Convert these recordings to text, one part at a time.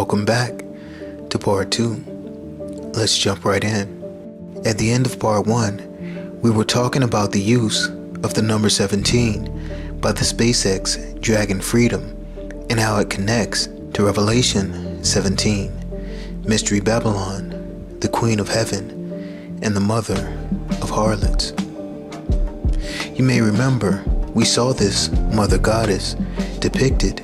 Welcome back to part 2. Let's jump right in. At the end of part 1, we were talking about the use of the number 17 by the SpaceX Dragon Freedom and how it connects to Revelation 17, Mystery Babylon, the Queen of Heaven, and the Mother of Harlots. You may remember we saw this Mother Goddess depicted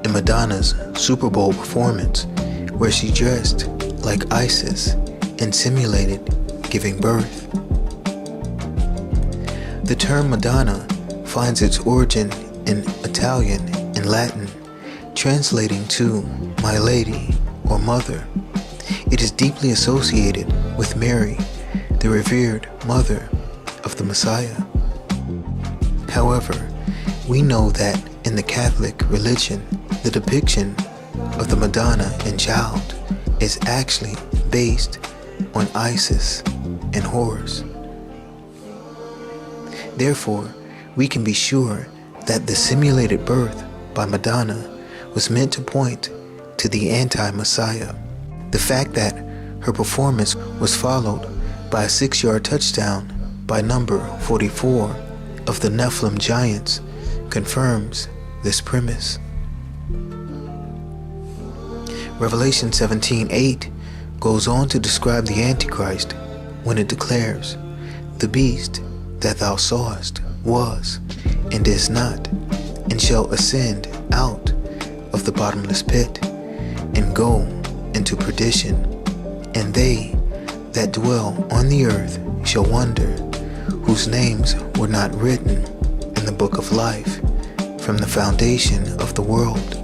in Madonna's Super Bowl performance, where she dressed like Isis and simulated giving birth. The term Madonna finds its origin in Italian and Latin, translating to my lady or mother. It is deeply associated with Mary, the revered mother of the Messiah. However, we know that in the Catholic religion, the depiction of the Madonna and child is actually based on Isis and Horus. Therefore, we can be sure that the simulated birth by Madonna was meant to point to the anti-Messiah. The fact that her performance was followed by a 6-yard touchdown by number 44 of the Nephilim giants confirms this premise. Revelation 17:8 goes on to describe the Antichrist when it declares, "The beast that thou sawest was, and is not, and shall ascend out of the bottomless pit, and go into perdition. And they that dwell on the earth shall wonder, whose names were not written in the book of life from the foundation of the world,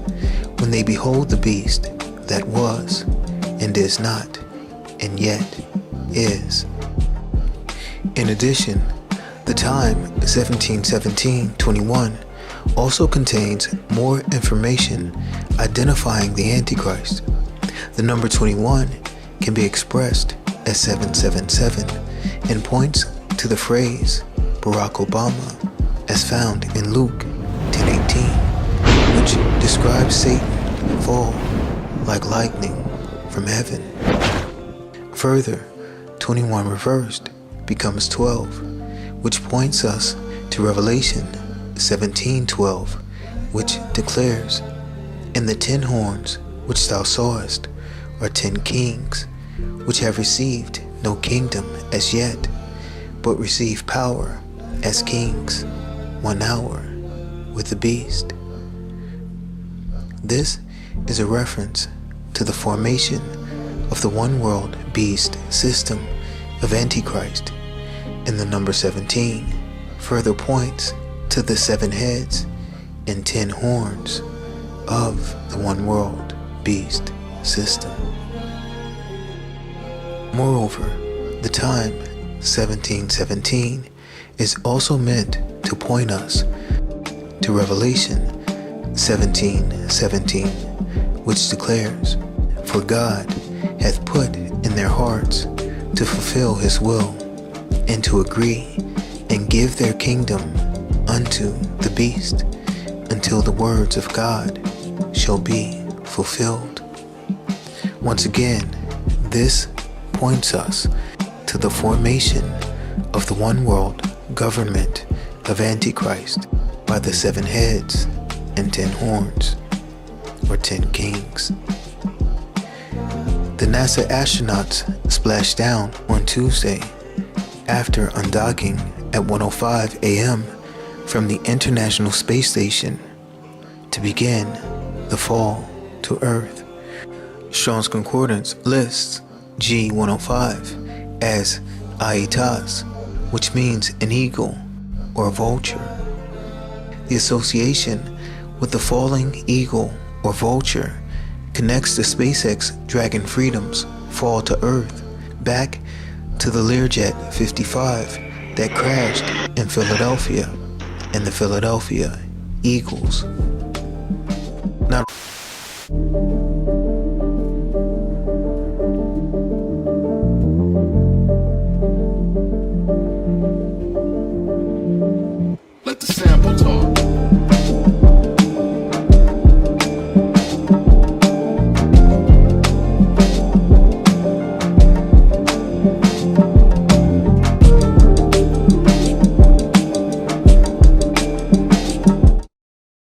when they behold the beast that was, and is not, and yet is." In addition, the time 17:17-21 also contains more information identifying the Antichrist. The number 21 can be expressed as 777 and points to the phrase Barack Obama as found in Luke 10:18, which describes Satan fall like lightning from heaven. Further, 21 reversed becomes 12, which points us to Revelation 17:12, which declares, "And the 10 horns which thou sawest are 10 kings, which have received no kingdom as yet, but receive power as kings 1 hour with the beast." This is a reference to the formation of the one-world beast system of Antichrist, and the number 17 further points to the 7 heads and 10 horns of the one-world beast system. Moreover, the time 1717 is also meant to point us to Revelation 17:17, which declares, "For God hath put in their hearts to fulfill his will, and to agree and give their kingdom unto the beast, until the words of God shall be fulfilled." Once again, this points us to the formation of the one-world government of Antichrist by the 7 heads and 10 horns, or 10 kings. The NASA astronauts splashed down on Tuesday after undocking at 1:05 a.m. from the International Space Station to begin the fall to Earth. Strong's Concordance lists G105 as Aitas, which means an eagle or vulture. The association with the falling eagle or vulture connects the SpaceX Dragon Freedom's fall to Earth back to the Learjet 55 that crashed in Philadelphia and the Philadelphia Eagles. Now